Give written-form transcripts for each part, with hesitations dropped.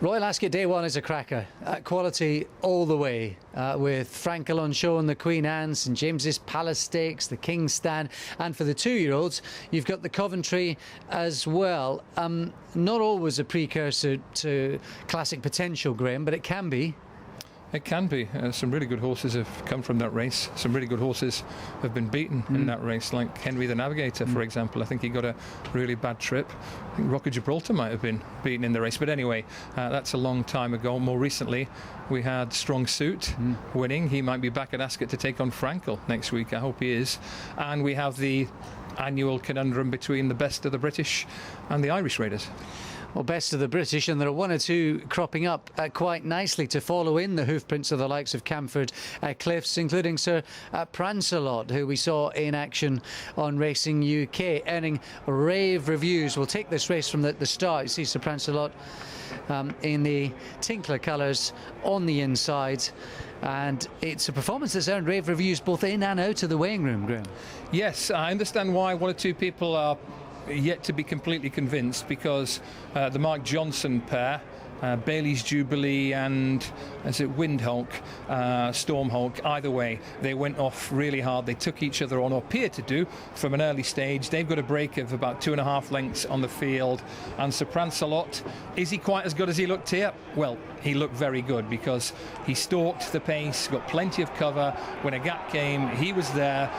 Royal Ascot Day 1 is a cracker. Quality all the way, with Frankel on show in the Queen Anne, St James's Palace Stakes, the King's Stand, and for the 2-year-olds, you've got the Coventry as well. Not always a precursor to classic potential, Graham, but it can be. It can be. Some really good horses have come from that race. Some really good horses have been beaten in that race, like Henry the Navigator, for example. I think he got a really bad trip. I think Rock of Gibraltar might have been beaten in the race. But anyway, that's a long time ago. More recently, we had Strong Suit winning. He might be back at Ascot to take on Frankel next week. I hope he is. And we have the annual conundrum between the best of the British and the Irish Raiders. Well, best of the British, and there are one or two cropping up quite nicely to follow in the hoofprints of the likes of Camford Cliffs, including Sir Salot, who we saw in action on Racing UK, earning rave reviews. We'll take this race from the start. You see Sir Salot in the Tinkler colours on the inside. And it's a performance that's earned rave reviews both in and out of the weighing room, Graham. Yes, I understand why one or two people are yet to be completely convinced, because the Mark Johnson pair, Bailey's Jubilee and is it Windhawk, Stormhawk, either way they went off really hard. They took each other on, or appeared to do, from an early stage. They've got a break of about 2.5 lengths on the field, and Supran Salot, is he quite as good as he looked here? Well, he looked very good, because he stalked the pace, got plenty of cover. When a gap came, he was there,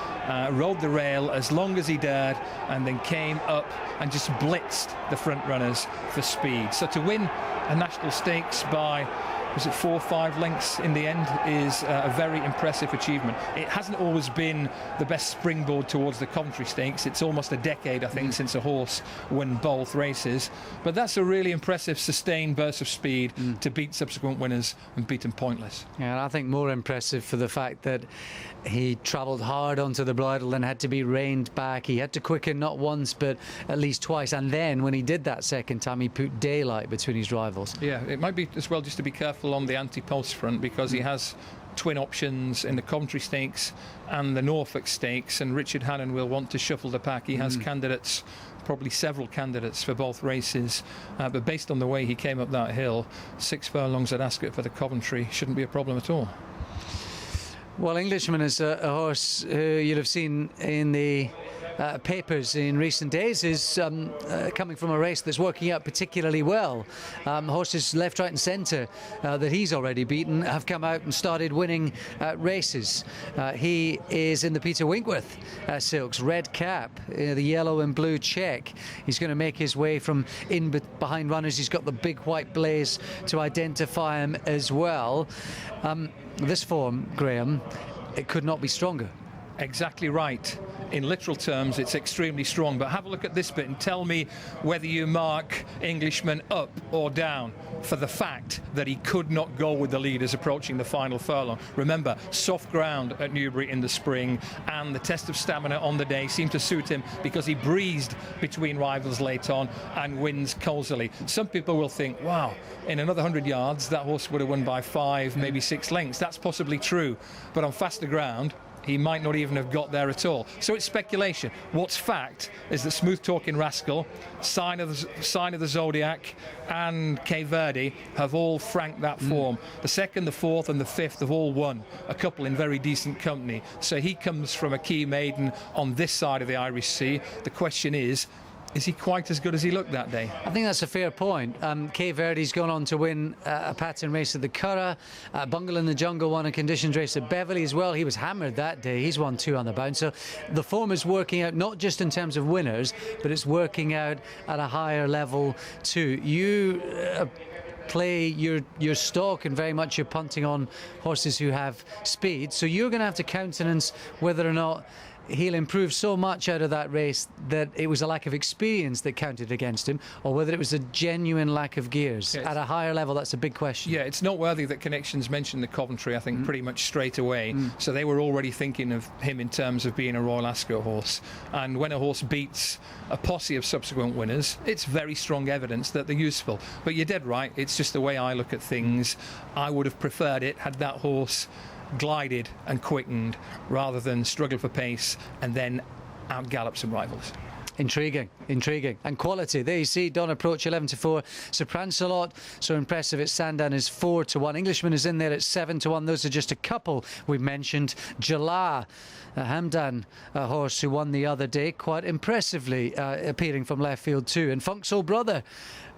rode the rail as long as he dared, and then came up and just blitzed the front runners for speed. So to win a national stakes by, was it 4 or 5 lengths in the end, is a very impressive achievement. It hasn't always been the best springboard towards the Coventry Stakes. It's almost a decade, I think, since a horse won both races. But that's a really impressive sustained burst of speed to beat subsequent winners and beat them pointless. Yeah, and I think more impressive for the fact that he travelled hard onto the bridle and had to be reined back. He had to quicken not once but at least twice, and then when he did that second time, he put daylight between his rivals. Yeah, it might be as well just to be careful on the anti-pulse front, because he has twin options in the Coventry Stakes and the Norfolk Stakes, and Richard Hannon will want to shuffle the pack. He has candidates, probably several candidates for both races, but based on the way he came up that hill, 6 furlongs at Ascot for the Coventry shouldn't be a problem at all. Well, Englishman is a horse who you'll have seen in the papers in recent days, is coming from a race that's working out particularly well. Horses left, right and centre that he's already beaten have come out and started winning races. He is in the Peter Winkworth silks, red cap, the yellow and blue check. He's going to make his way from in behind runners. He's got the big white blaze to identify him as well. This form, Graham, it could not be stronger. Exactly right. In literal terms, it's extremely strong. But have a look at this bit and tell me whether you mark Englishman up or down for the fact that he could not go with the leaders approaching the final furlong. Remember, soft ground at Newbury in the spring, and the test of stamina on the day seemed to suit him, because he breezed between rivals late on and wins cosily. Some people will think, wow, in another 100 yards, that horse would have won by 5, maybe 6 lengths. That's possibly true. But on faster ground, he might not even have got there at all. So it's speculation. What's fact is that Smooth Talking Rascal, Sign of the Zodiac, and Cape Verde have all franked that form. The 2nd, the 4th and the 5th have all won, a couple in very decent company. So he comes from a key maiden on this side of the Irish Sea. The question is he quite as good as he looked that day? I think that's a fair point. Cape Verde's gone on to win a pattern race at the Curragh. Bungle in the Jungle won a conditions race at Beverley as well. He was hammered that day. He's won 2 on the bounce. So the form is working out, not just in terms of winners, but it's working out at a higher level too. You play your stock, and very much you're punting on horses who have speed. So you're going to have to countenance whether or not he'll improve so much out of that race that it was a lack of experience that counted against him, or whether it was a genuine lack of gears. At a higher level, that's a big question. Yeah, it's noteworthy that Connections mentioned the Coventry, I think, pretty much straight away. So they were already thinking of him in terms of being a Royal Ascot horse. And when a horse beats a posse of subsequent winners, it's very strong evidence that they're useful. But you're dead right, it's just the way I look at things. I would have preferred it had that horse glided and quickened rather than struggle for pace and then out gallop some rivals. Intriguing. And quality. There you see Don Approach 11-4. Supran Salot, so impressive at Sandown, is 4-1. Englishman is in there at 7-1. Those are just a couple we mentioned. Jala, Hamdan, a horse who won the other day, quite impressively appearing from left field too. And Funk's old brother,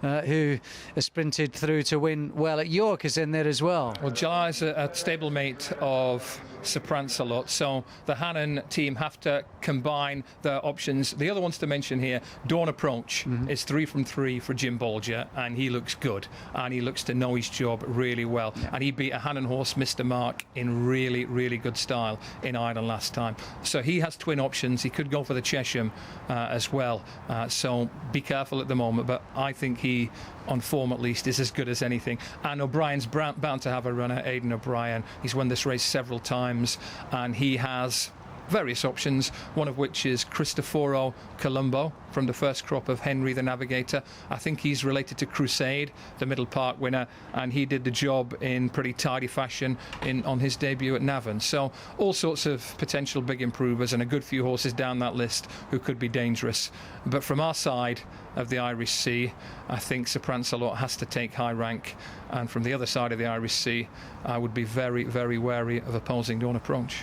who has sprinted through to win well at York, is in there as well. Well, Jala is a stablemate of Supran Salot, so the Hannon team have to combine their options. The other ones to mention here, Dawn Approach is 3 from 3 for Jim Bolger, and he looks good, and he looks to know his job really well. Yeah. And he beat a Hannon horse, Mr. Mark, in really, really good style in Ireland last time. So he has twin options. He could go for the Chesham as well. So be careful at the moment, but I think he, on form at least, is as good as anything. And O'Brien's bound to have a runner, Aidan O'Brien. He's won this race several times, and he has various options, one of which is Cristoforo Colombo from the first crop of Henry the Navigator. I think he's related to Crusade, the Middle Park winner, and he did the job in pretty tidy fashion on his debut at Navan. So all sorts of potential big improvers and a good few horses down that list who could be dangerous. But from our side of the Irish Sea, I think Supran Salot has to take high rank, and from the other side of the Irish Sea, I would be very, very wary of opposing Dawn Approach.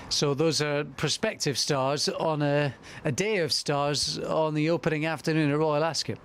So those are prospective stars on a day of stars on the opening afternoon at Royal Ascot.